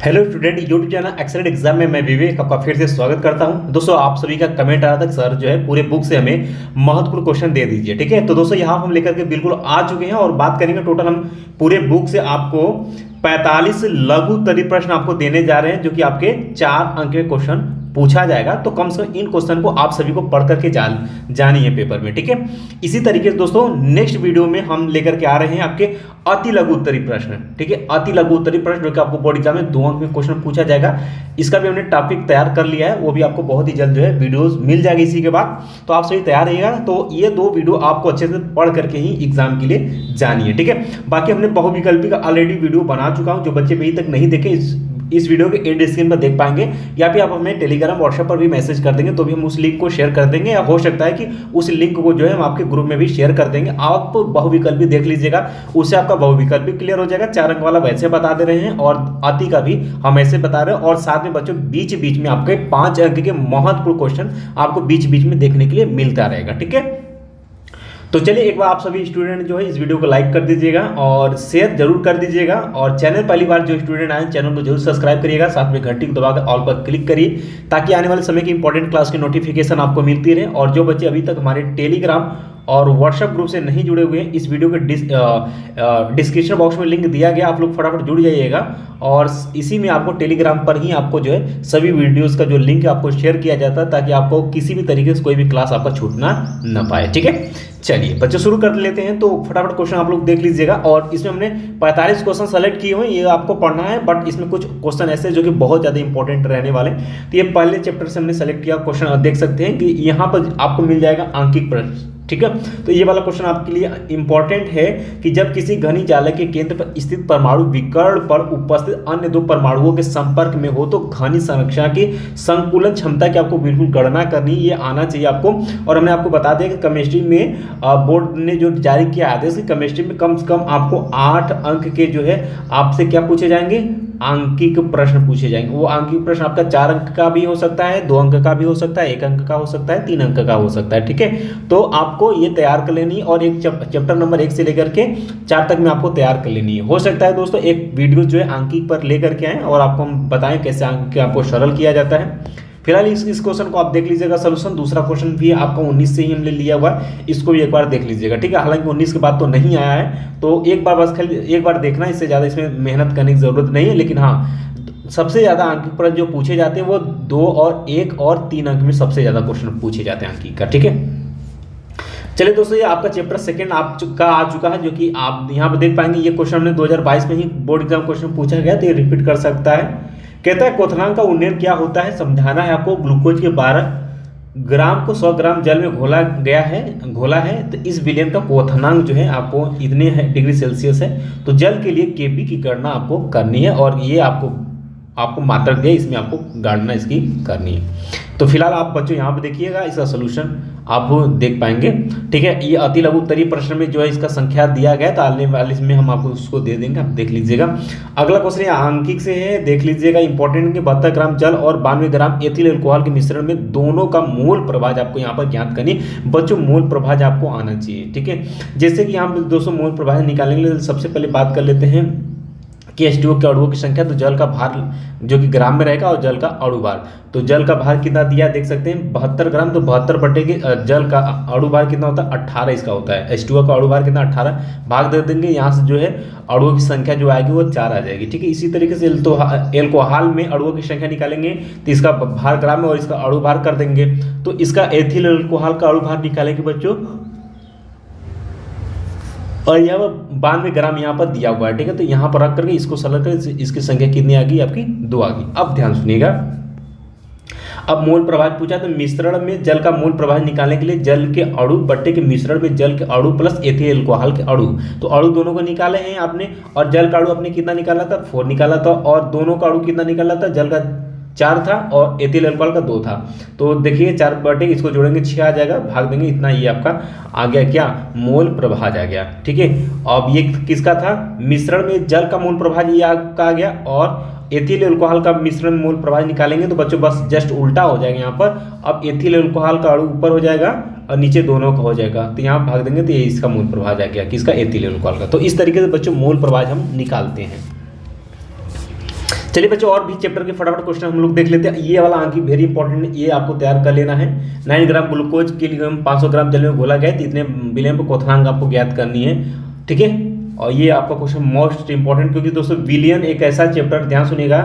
Hello student, YouTube channel excellent exam में मैं विवेक आपका फिर से स्वागत करता हूं। दोस्तों, आप सभी का कमेंट आया था सर जो है पूरे बुक से हमें महत्वपूर्ण क्वेश्चन दे दीजिए। ठीक है, तो दोस्तों यहाँ हम लेकर के बिल्कुल आ चुके हैं और बात करेंगे। टोटल हम पूरे बुक से आपको 45 लघु उत्तरीय प्रश्न आपको देने जा रहे हैं, जो कि आपके 4 अंक के क्वेश्चन पूछा जाएगा। तो कम से कम इन क्वेश्चन को आप सभी को पढ़ करके जानिए पेपर में। ठीक है, इसी तरीके से दोस्तों नेक्स्ट वीडियो में हम लेकर के आ रहे हैं आपके अति लघु उत्तरीय प्रश्न। ठीक है, अति लघु उत्तरीय प्रश्न जो कि आपको बोर्ड एग्जाम में 2 अंक में क्वेश्चन पूछा जाएगा। इसका भी हमने टॉपिक तैयार कर लिया है, वो भी आपको बहुत ही जल्द जो है वीडियोस मिल जाएगी इसी के बाद। तो आप सभी तैयार रहिएगा। तो ये 2 वीडियो आपको अच्छे से पढ़ करके ही एग्जाम के लिए जानिए। ठीक है, बाकी हमने बहुविकल्पी का ऑलरेडी वीडियो बना चुका हूं, जो बच्चे अभी तक नहीं देखे इस वीडियो के एंड स्क्रीन पर देख पाएंगे, या फिर आप हमें टेलीग्राम व्हाट्सएप पर भी मैसेज कर देंगे तो भी हम उस लिंक को शेयर कर देंगे, या हो सकता है कि उस लिंक को जो है हम आपके ग्रुप में भी शेयर कर देंगे। आप बहुविकल्पी देख लीजिएगा, उससे आपका बहुविकल्पी क्लियर हो जाएगा। 4 अंक वाला वैसे बता दे रहे हैं और अति का भी हम ऐसे बता रहे हैं, और साथ में बच्चों बीच बीच में आपके 5 अंक के महत्वपूर्ण क्वेश्चन आपको बीच बीच में देखने के लिए मिलता रहेगा। ठीक है, तो चलिए एक बार आप सभी स्टूडेंट जो है इस वीडियो को लाइक कर दीजिएगा और शेयर जरूर कर दीजिएगा, और चैनल पहली बार जो स्टूडेंट आए चैनल को जरूर सब्सक्राइब करिएगा, साथ में घंटी को दबाकर ऑल पर क्लिक करिए ताकि आने वाले समय की इंपॉर्टेंट क्लास की नोटिफिकेशन आपको मिलती रहे। और जो बच्चे अभी तक हमारे टेलीग्राम और व्हाट्सएप ग्रुप से नहीं जुड़े हुए हैं, इस वीडियो के डिस्क्रिप्शन बॉक्स में लिंक दिया गया, आप लोग फटाफट जुड़ जाइएगा। और इसी में आपको टेलीग्राम पर ही आपको जो है सभी वीडियोस का जो लिंक है आपको शेयर किया जाता है, ताकि आपको किसी भी तरीके से कोई भी क्लास आपका छूटना न पाए। ठीक है, चलिए बच्चों शुरू कर लेते हैं। तो फटाफट क्वेश्चन आप लोग देख लीजिएगा, और इसमें हमने 45 क्वेश्चन सेलेक्ट किए हुए हैं, ये आपको पढ़ना है। बट इसमें कुछ क्वेश्चन ऐसे जो कि बहुत ज़्यादा इंपॉर्टेंट रहने वाले, तो ये पहले चैप्टर से हमने सेलेक्ट किया क्वेश्चन। देख सकते हैं कि यहाँ पर आपको मिल जाएगा आंकिक प्रश्न। ठीक है, तो ये वाला क्वेश्चन आपके लिए इंपॉर्टेंट है कि जब किसी घनी जालक के केंद्र पर स्थित परमाणु विकर्ण पर उपस्थित अन्य 2 परमाणुओं के संपर्क में हो तो घनी संरचना की संकुलन क्षमता की आपको बिल्कुल गणना करनी, ये आना चाहिए आपको। और हमने आपको बता दिया कि केमिस्ट्री में बोर्ड ने जो जारी किया आदेश, केमिस्ट्री में कम से कम आपको 8 अंक के जो है आपसे क्या पूछे जाएंगे, आंकिक प्रश्न पूछे जाएंगे। वो आंकिक प्रश्न आपका 4 अंक का भी हो सकता है, 2 अंक का भी हो सकता है, 1 अंक का हो सकता है, 3 अंक का हो सकता है। ठीक है, तो आपको ये तैयार कर लेनी है, और एक चैप्टर नंबर 1 से लेकर के 4 तक में आपको तैयार कर लेनी है। हो सकता है दोस्तों एक वीडियो जो है आंकिक पर लेकर के आए और आपको हम बताएं कैसे आंकिक आपको सरल किया जाता है। फिलहाल इस क्वेश्चन को आप देख लीजिएगा सोल्यूशन। दूसरा क्वेश्चन भी आपका 19 से ही हमने लिया हुआ है, इसको भी एक बार देख लीजिएगा। ठीक है, हालांकि 19 के बाद तो नहीं आया है, तो एक बार बस खाली एक बार देखना, इससे ज़्यादा इसमें मेहनत करने की जरूरत नहीं है। लेकिन हाँ, सबसे ज़्यादा अंक प्रश्न जो पूछे जाते हैं वो 2 और 1 और 3 अंक में सबसे ज़्यादा क्वेश्चन पूछे जाते हैं अंकिक का। ठीक है, चलिए दोस्तों, ये आपका चैप्टर 2 आ चुका है, जो कि आप यहाँ पर देख पाएंगे। ये क्वेश्चन हमने 2022 में ही बोर्ड एग्जाम क्वेश्चन पूछा गया, तो ये रिपीट कर सकता है। कहता है क्वथनांक का उन्नयन क्या होता है, समझाना है आपको। ग्लूकोज के 12 ग्राम को 100 ग्राम जल में घोला है, तो इस विलयन का क्वथनांक जो है आपको इतने डिग्री सेल्सियस है। तो जल के लिए केपी की गणना आपको करनी है, और ये आपको मात्रक दिया, इसमें आपको गणना इसकी करनी है। तो फिलहाल आप बच्चों यहाँ पे देखिएगा, इसका सोल्यूशन आप देख पाएंगे। ठीक है, ये अति लघु उत्तरीय प्रश्न में जो है इसका संख्या दिया गया, तो आने वाले इसमें हम आपको उसको दे देंगे, आप देख लीजिएगा। अगला क्वेश्चन आंकिक से है, देख लीजिएगा। इंपॉर्टेंट कि 72 ग्राम जल और 92 ग्राम एथिल अल्कोहल के मिश्रण में दोनों का मोल प्रभाज आपको यहाँ पर ज्ञात करनी। बच्चों मोल प्रभाज आपको आना चाहिए। ठीक है, जैसे कि यहाँ पर 200 मोल प्रभाज निकालने के लिए सबसे पहले बात कर लेते हैं कि H2O के अणुओं की संख्या, तो जल का भार जो कि ग्राम में रहेगा, और जल का अणु भार। तो जल का भार कितना दिया देख सकते हैं 72 ग्राम, तो 72 बटे के जल का अणु भार कितना होता है 18 इसका होता है। H2O का अणु भार कितना 18 भाग दे देंगे, यहाँ से जो है अणुओं की संख्या जो आएगी वो 4 आ जाएगी। ठीक है, इसी तरीके से एल्कोहल में अणुओं की संख्या निकालेंगे, तो इसका भार ग्राम में और इसका अणु भार कर देंगे। तो इसका एथिल अल्कोहल का अणु भार निकालेंगे बच्चों, और यहाँ पर 92 ग्राम यहाँ पर दिया हुआ है। ठीक है, तो यहाँ पर रख करके इसको सरल कर इसकी संख्या कितनी आ गई आपकी 2 आ गई। अब ध्यान सुनिएगा, अब मोल प्रभाज पूछा, तो मिश्रण में जल का मोल प्रभाज निकालने के लिए जल के अणु बट्टे के मिश्रण में जल के अणु प्लस एथिल अल्कोहल के अणु, तो अणु दोनों को निकाले हैं आपने, और जल का अणु आपने कितना निकाला था 4 निकाला था, और दोनों का अणु कितना निकाला था, जल का 4 था और एथिल अल्कोहल का 2 था। तो देखिए 4 बटे इसको जोड़ेंगे 6 आ जाएगा, भाग देंगे इतना, ये आपका आ गया क्या मोल प्रभाज आ गया। ठीक है, अब ये किसका था, मिश्रण में जल का मोल प्रभाज ये आपका आ गया, और एथिल अल्कोहल का मिश्रण मोल प्रभाज निकालेंगे तो बच्चों बस जस्ट उल्टा हो जाएगा यहाँ पर। अब एथिल अल्कोहल का अणु ऊपर हो जाएगा और नीचे दोनों का हो जाएगा, तो यहाँ भाग देंगे तो ये इसका मोल प्रभाज आ गया, किसका एथिल अल्कोहल का। तो इस तरीके से बच्चों मोल प्रभाज हम निकालते हैं। चलिए बच्चों, और भी चैप्टर के फटाफट क्वेश्चन हम लोग देख लेते हैं। ये वाला आंकी वेरी इंपॉर्टेंट है, ये आपको तैयार कर लेना है। 9 ग्राम ग्लूकोज के लिए 500 ग्राम जल में घोला गया तो इतने विलयन पर क्वथनांक आपको ज्ञात करनी है, ठीक है। और ये आपका क्वेश्चन मोस्ट इंपॉर्टेंट, क्योंकि दोस्तों विलियन एक ऐसा चैप्टर, ध्यान सुनिएगा,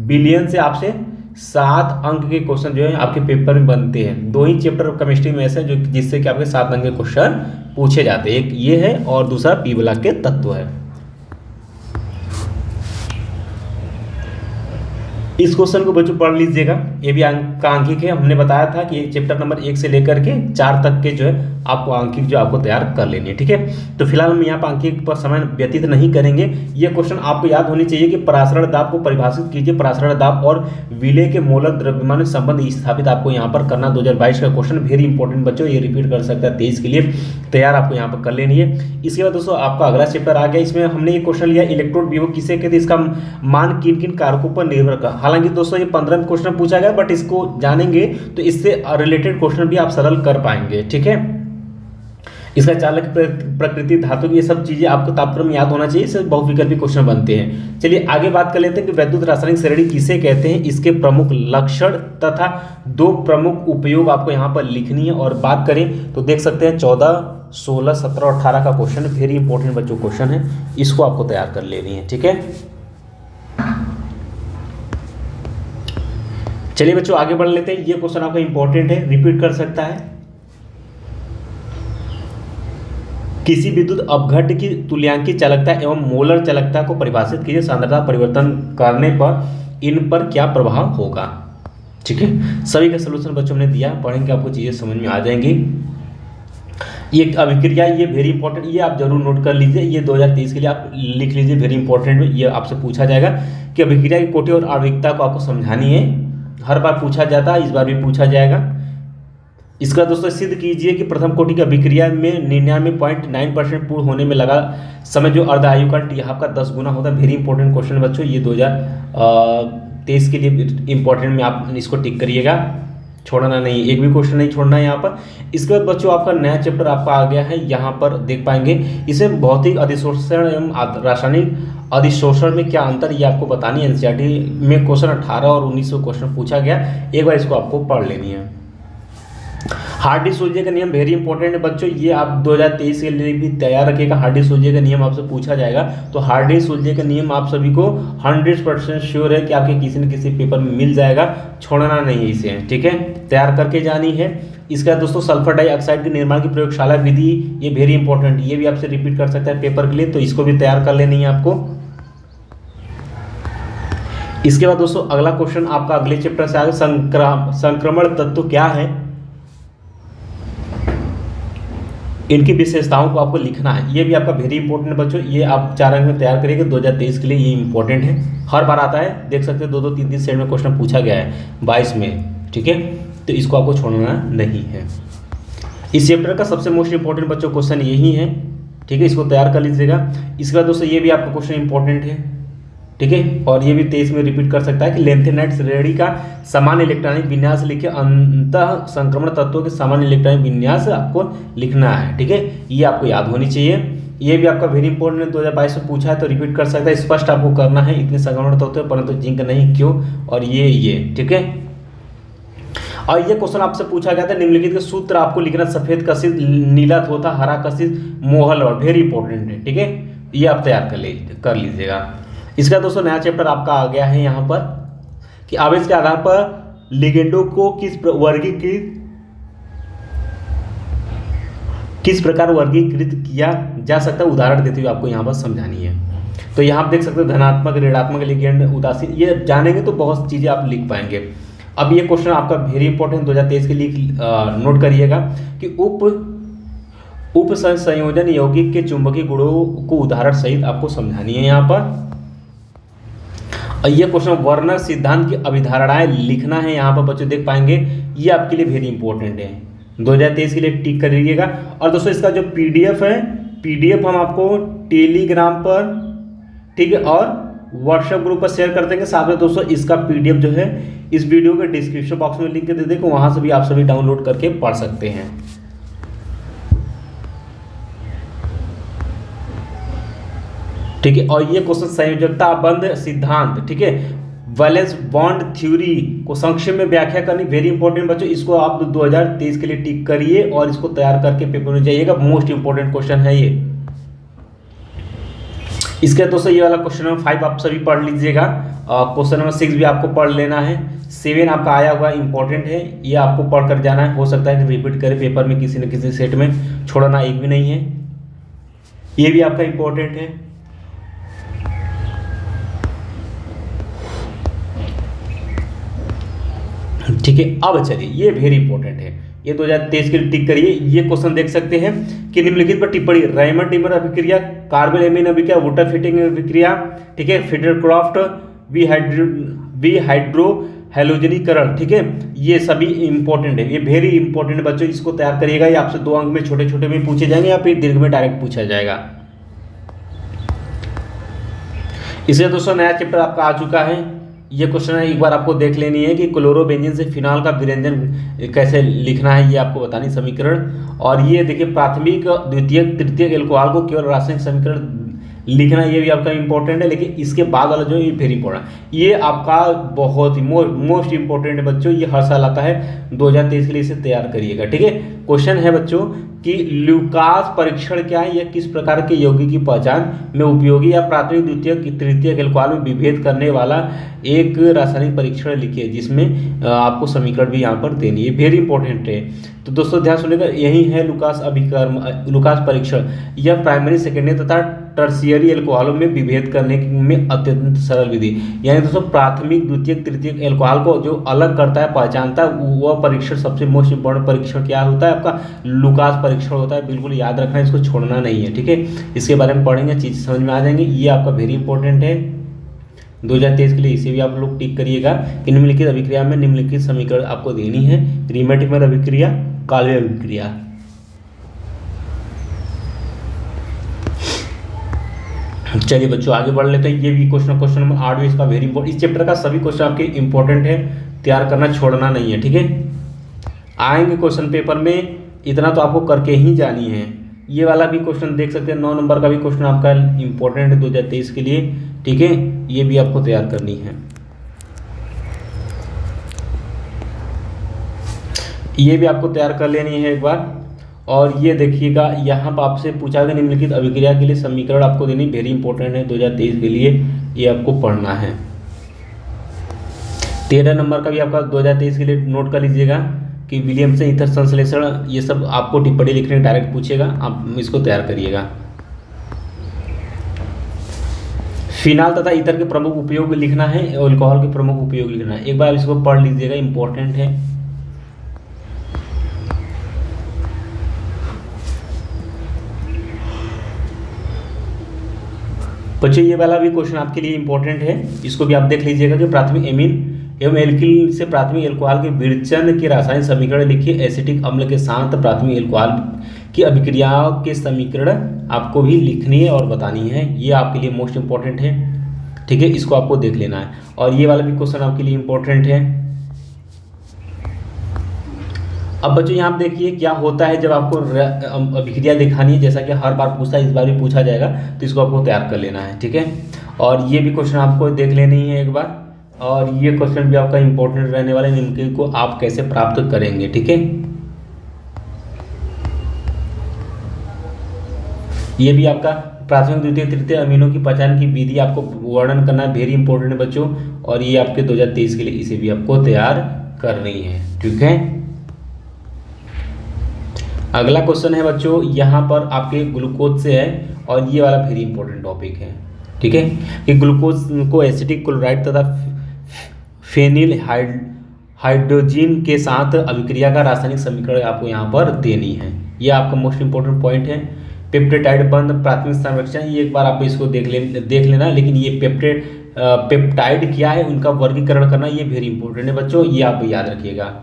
बिलियन से आपसे 7 अंक के क्वेश्चन जो है आपके पेपर में बनते हैं। 2 ही चैप्टर केमिस्ट्री में ऐसे जो जिससे कि आपके 7 अंक के क्वेश्चन पूछे जाते हैं, एक ये है और दूसरा पी ब्लॉक के तत्व है। इस क्वेश्चन को बच्चों पढ़ लीजिएगा, ये भी अंक का अंकिक है। हमने बताया था कि चैप्टर नंबर 1 से लेकर के 4 तक के जो है आपको अंकिक जो आपको तैयार कर लेनी है, ठीक है। तो फिलहाल हम यहाँ पर अंकिक पर समय व्यतीत नहीं करेंगे। ये क्वेश्चन आपको याद होनी चाहिए कि परासरण दाब को परिभाषित कीजिए। परासरण दाब और विलय के मोलर द्रव्यमान संबंध स्थापित आपको यहाँ पर करना। 2022 का क्वेश्चन वेरी इंपॉर्टेंट बच्चों, ये रिपीट कर सकता है 23 के लिए, तैयार आपको यहाँ पर कर लेनी है। इसके बाद दोस्तों आपका अगला चैप्टर आ गया, इसमें हमने ये क्वेश्चन लिया इलेक्ट्रोड विभव किसे कहते हैं, इसका मान किन किन कारकों पर निर्भर कर। हालांकि दोस्तों ये 15 क्वेश्चन पूछा गया, बट इसको जानेंगे तो इससे रिलेटेड क्वेश्चन भी आप सरल कर पाएंगे, ठीक है। इसका चालक प्रकृति, धातु, ये सब चीजें आपको तात्पर्य में याद होना चाहिए, इससे बहुविकल्पी क्वेश्चन बनते हैं। चलिए आगे बात कर लेते हैं कि वैद्युत रासायनिक श्रेणी किसे कहते हैं, इसके प्रमुख लक्षण तथा 2 प्रमुख उपयोग आपको यहाँ पर लिखनी है। और बात करें तो देख सकते हैं 14, 16, 17 और 18 का क्वेश्चन वेरी इंपॉर्टेंट बच्चों क्वेश्चन है, इसको आपको तैयार कर लेनी है, ठीक है। चलिए बच्चों आगे बढ़ लेते हैं। ये क्वेश्चन आपका इंपॉर्टेंट है, रिपीट कर सकता है। किसी विद्युत अपघट्य की तुल्यांकी चालकता एवं मोलर चालकता को परिभाषित कीजिए। सांद्रता परिवर्तन करने पर इन पर क्या प्रभाव होगा, ठीक है। सभी का सलूशन बच्चों ने दिया, पढ़ेंगे आपको चीजें समझ में आ जाएंगी। ये अभिक्रिया, ये वेरी इंपॉर्टेंट, ये आप जरूर नोट कर लीजिए। ये 2023 के लिए आप लिख लीजिए, वेरी इंपॉर्टेंट में ये आपसे पूछा जाएगा कि अभिक्रिया की कोटि और आणविकता को आपको समझानी है। हर बार पूछा जाता है, इस बार भी पूछा जाएगा। इसका दोस्तों सिद्ध कीजिए कि प्रथम कोटि की अभिक्रिया में 99.9% पूर्ण होने में लगा समय जो अर्ध आयु का टी हाफ का 10 गुना होता है। वेरी इंपॉर्टेंट क्वेश्चन बच्चों, ये 2023 के लिए इंपॉर्टेंट में आप इसको टिक करिएगा, छोड़ना नहीं, एक भी क्वेश्चन नहीं छोड़ना है यहाँ पर। इसके बाद बच्चों आपका नया चैप्टर आपका आ गया है, यहाँ पर देख पाएंगे इसमें भौतिक अधिशोषण एवं रासायनिक अधिशोषण में क्या अंतर, ये आपको बतानी है। एनसीईआरटी में क्वेश्चन 18 और 19 क्वेश्चन पूछा गया, एक बार इसको आपको पढ़ लेनी है। हार्डी-सोल्जे का नियम वेरी इंपॉर्टेंट है बच्चों, ये आप 2023 के लिए भी तैयार रखिएगा। हार्डी-सोल्जे का नियम आपसे पूछा जाएगा, तो हार्डी-सोल्जे का नियम आप सभी को 100% श्योर है कि आपके किसी न किसी पेपर में मिल जाएगा, छोड़ना नहीं है इसे, ठीक है, तैयार करके जानी है। इसका दोस्तों सल्फर डाइऑक्साइड के निर्माण की प्रयोगशाला विधि, ये वेरी इंपॉर्टेंट, ये भी आपसे रिपीट कर सकता है पेपर के लिए, तो इसको भी तैयार कर लेनी है आपको। इसके बाद दोस्तों अगला क्वेश्चन आपका अगले चैप्टर से आगे, संक्रमण तत्व क्या है, इनकी विशेषताओं को आपको लिखना है। ये भी आपका वेरी इंपॉर्टेंट बच्चों, ये आप 4 अंक में तैयार करिएगा, 2023 के लिए ये इंपॉर्टेंट है, हर बार आता है, देख सकते हैं 2-2, 3-3 सेट में क्वेश्चन पूछा गया है 22 में, ठीक है, तो इसको आपको छोड़ना नहीं है। इस चैप्टर का सबसे मोस्ट इंपॉर्टेंट बच्चों क्वेश्चन यही है, ठीक है, इसको तैयार कर लीजिएगा। इसके बाद दोस्तों ये भी आपका क्वेश्चन इंपॉर्टेंट है, ठीक है, और ये भी 23 में रिपीट कर सकता है कि लेंथेनाइट श्रेणी का सामान्य इलेक्ट्रॉनिक विन्यास लिखे, अंतः संक्रमण तत्वों के सामान्य इलेक्ट्रॉनिक विन्यास आपको लिखना है, ठीक है, ये आपको याद होनी चाहिए। ये भी आपका वेरी इंपॉर्टेंट है, 2022 में पूछा है तो रिपीट कर सकता है। स्पष्ट आपको करना है, इतने संक्रमण तत्व है परंतु जिंक नहीं, क्यों, और ये ठीक है। और ये क्वेश्चन आपसे पूछा गया था, निम्नलिखित के सूत्र आपको लिखना, सफेद कशिश, नीला थोथा, हरा कशिश, मोहल, और वेरी इंपॉर्टेंट है, ठीक है, ये आप तैयार कर लीजिएगा। इसका दोस्तों नया चैप्टर आपका आ गया है यहाँ पर कि आवेश के आधार पर लिगेंडों को किस प्रकार वर्गीकृत किया जा सकता है, उदाहरण देते हुए आपको यहाँ पर समझानी है। तो यहाँ आप देख सकते हो धनात्मक, ऋणात्मक लिगेंड, उदासीन, ये जानेंगे तो बहुत चीज़ें आप लिख पाएंगे। अब ये क्वेश्चन आपका वेरी इंपॉर्टेंट 2023 के लिए नोट करिएगा कि उप संयोजन यौगिक के चुंबकीय गुणों को उदाहरण सहित आपको समझानी है यहाँ पर। और ये क्वेश्चन वर्नर सिद्धांत की अभिधारणाएं लिखना है यहाँ पर बच्चों, देख पाएंगे, ये आपके लिए वेरी इंपॉर्टेंट है, 2023 के लिए टिक करिएगा। और दोस्तों इसका जो पीडीएफ है, पीडीएफ हम आपको टेलीग्राम पर, ठीक है, और व्हाट्सएप ग्रुप पर शेयर कर देंगे। साथ में दोस्तों इसका पीडीएफ जो है इस वीडियो के डिस्क्रिप्शन बॉक्स में लिंक दे देंगे, वहाँ से भी आप सभी डाउनलोड करके पढ़ सकते हैं। ठीक है। और ये क्वेश्चन संयोजकता बंध सिद्धांत, ठीक है, वैलेंस बॉन्ड थ्योरी को संक्षेप में व्याख्या करनी, वेरी इंपॉर्टेंट बच्चों, इसको आप 2023 के लिए टिक करिए और इसको तैयार करके पेपर में जाइएगा, मोस्ट इंपॉर्टेंट क्वेश्चन है ये। इसके दोस्तों ये वाला क्वेश्चन नंबर 5 आप सभी पढ़ लीजिएगा, क्वेश्चन नंबर 6 भी आपको पढ़ लेना है, 7 आपका आया हुआ इंपॉर्टेंट है, ये आपको पढ़ कर जाना है, हो सकता है कि रिपीट करें पेपर में किसी न किसी सेट में, छोड़ना एक भी नहीं है, ये भी आपका इंपॉर्टेंट है। ठीक है, अब चलिए ये वेरी इंपॉर्टेंट है, ये 2023 के लिए टिक करिए। ये क्वेश्चन देख सकते हैं कि निम्नलिखित पर टिप्पणी, रायमंड टिम्बर अभिक्रिया, कार्बन एमीन अभिक्रिया, वुटर फिटिंग अभिक्रिया, ठीक है, फिडरक्रॉफ्ट विहाइड्रो हैलोजनीकरण, ठीक है, ये सभी इंपॉर्टेंट है, ये वेरी इंपॉर्टेंट बच्चों, इसको तैयार करिएगा, ये आपसे 2 अंक में छोटे छोटे में पूछे जाएंगे या फिर दीर्घ में डायरेक्ट पूछा जाएगा। इसलिए दोस्तों नया चैप्टर आपका आ चुका है, ये क्वेश्चन है, एक बार आपको देख लेनी है कि क्लोरोबेंजीन से फिनॉल का विरंजन कैसे लिखना है, ये आपको बतानी समीकरण। और ये देखिए प्राथमिक द्वितीयक तृतीयक एल्कोहल को केवल रासायनिक समीकरण लिखना, ये भी आपका इंपॉर्टेंट है, लेकिन इसके बाद वाला जो ये वेरी इंपॉर्टेंट, ये आपका बहुत ही मोस्ट इंपॉर्टेंट है बच्चों, ये हर साल आता है, 2023 के लिए इसे तैयार करिएगा। ठीक है, क्वेश्चन है बच्चों कि लुकास परीक्षण क्या है, यह किस प्रकार के यौगिक की पहचान में उपयोगी या प्राथमिक द्वितीयक तृतीयक एल्कोहल में विभेद करने वाला एक रासायनिक परीक्षण लिखिए, जिसमें आपको समीकरण भी यहाँ पर देनी है, वेरी इंपॉर्टेंट है। तो दोस्तों ध्यान सुनिएगा, यही है लुकास परीक्षण, यह प्राइमरी सेकेंडरी तथा टर्शियरी एल्कोहलों में विभेद करने में अत्यंत सरल विधि, यानी दोस्तों प्राथमिक द्वितीयक तृतीयक एल्कोहल को जो अलग करता है पहचानता है, वह परीक्षण सबसे मोस्ट इंपॉर्टेंट परीक्षण क्या होता है, आपका लुकास परीक्षण होता है, बिल्कुल याद रखना है, इसको छोड़ना नहीं है। ठीक है, इसके बारे में पढ़ेंगे, चीज़ समझ में आ जाएंगे, ये आपका वेरी इंपॉर्टेंट है 2023 के लिए, इसे भी आप लोग टिक करिएगा कि निम्नलिखित अभिक्रिया में निम्नलिखित समीकरण आपको देनी है, रीमेटिमर अभिक्रिया, काल्वे अभिक्रिया। चलिए बच्चों आगे बढ़ लेते हैं, ये भी क्वेश्चन नंबर 8 इसका वेरी इंपॉर्टेंट, इस चैप्टर का सभी क्वेश्चन आपके इंपॉर्टेंट है, तैयार करना छोड़ना नहीं है। ठीक है, आएंगे क्वेश्चन पेपर में, इतना तो आपको करके ही जानी है। ये वाला भी क्वेश्चन देख सकते हैं, 9 नंबर का भी क्वेश्चन आपका इंपॉर्टेंट है 2023 के लिए। ठीक है, ये भी आपको तैयार करनी है, ये भी आपको तैयार कर लेनी है एक बार। और ये देखिएगा यहाँ पर आपसे पूछा गया निम्नलिखित अभिक्रिया के लिए समीकरण आपको देनी, वेरी इंपॉर्टेंट है 2023 के लिए, ये आपको पढ़ना है। 13 नंबर का भी आपका 2023 के लिए नोट कर लीजिएगा कि विलियमसन ईथर संश्लेषण, ये सब आपको टिप्पणी लिखने डायरेक्ट पूछेगा, आप इसको तैयार करिएगा। फिनाल तथा ईथर के प्रमुख उपयोग लिखना है, अल्कोहल के प्रमुख उपयोग लिखना है, एक बार इसको पढ़ लीजिएगा, इंपॉर्टेंट है। बच्चों ये वाला भी क्वेश्चन आपके लिए इंपॉर्टेंट है, इसको भी आप देख लीजिएगा कि प्राथमिक एमीन एवं एल्किल से प्राथमिक एल्कोहल के विरचन के रासायनिक समीकरण लिखिए, एसिटिक अम्ल के साथ प्राथमिक एल्कोहल की अभिक्रियाओं के समीकरण आपको भी लिखनी है और बतानी है, ये आपके लिए मोस्ट इंपॉर्टेंट है। ठीक है, इसको आपको देख लेना है। और ये वाला भी क्वेश्चन आपके लिए इंपॉर्टेंट है। अब बच्चों यहाँ आप देखिए क्या होता है जब आपको अभिक्रिया दिखानी है, जैसा कि हर बार पूछता है, इस बार भी पूछा जाएगा, तो इसको आपको तैयार कर लेना है। ठीक है, और ये भी क्वेश्चन आपको देख लेनी है एक बार, और ये क्वेश्चन भी आपका इंपॉर्टेंट रहने वाले, निम्नलिखित को आप कैसे प्राप्त करेंगे। ठीक है, ये भी आपका प्राथमिक द्वितीय तृतीय अमीनों की पहचान की विधि आपको वर्णन करना है, वेरी इंपॉर्टेंट है बच्चों, और ये आपके 2023 के लिए इसे भी आपको तैयार करनी है। ठीक है, अगला क्वेश्चन है बच्चों यहाँ पर आपके ग्लूकोज से है, और ये वाला वेरी इंपॉर्टेंट टॉपिक है। ठीक है, कि ग्लूकोज को एसिटिक क्लोराइड तथा फेनिल हाइड्रोजिन के साथ अभिक्रिया का रासायनिक समीकरण आपको यहाँ पर देनी है, ये आपका मोस्ट इंपॉर्टेंट पॉइंट है। पेप्टाइड बंध प्राथमिक संरचना, ये एक बार आप इसको देख लेना, लेकिन ये पेप्टाइड क्या है, उनका वर्गीकरण करना, ये वेरी इंपॉर्टेंट है बच्चों, ये आप याद रखिएगा।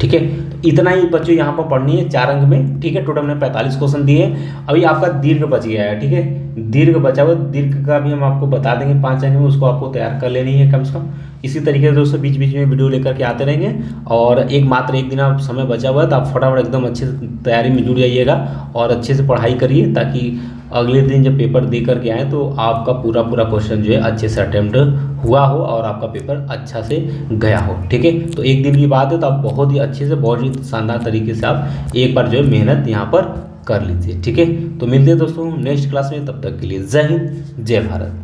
ठीक है, तो इतना ही बच्चों यहाँ पर पढ़नी है 4 अंक में। ठीक है, टोटल हमने 45 क्वेश्चन दिए, अभी आपका दीर्घ बच गया है। ठीक है, दीर्घ बचा हुआ, दीर्घ का भी हम आपको बता देंगे 5 अंक में, उसको आपको तैयार कर लेनी है कम से कम। इसी तरीके से दोस्तों बीच बीच में वीडियो लेकर के आते रहेंगे, और एक दिन आप समय बचा हुआ है तो आप फटाफट एकदम अच्छे से तैयारी में जुड़ जाइएगा और अच्छे से पढ़ाई करिए, ताकि अगले दिन जब पेपर दे करके आए तो आपका पूरा पूरा क्वेश्चन जो है अच्छे से अटेम्प्ट हुआ हो और आपका पेपर अच्छा से गया हो। ठीक है, तो एक दिन की बात है, तो आप बहुत ही अच्छे से, बहुत ही शानदार तरीके से आप एक बार जो है मेहनत यहाँ पर कर लीजिए। ठीक है, तो मिलते हैं दोस्तों नेक्स्ट क्लास में, तब तक के लिए जय हिंद जय भारत।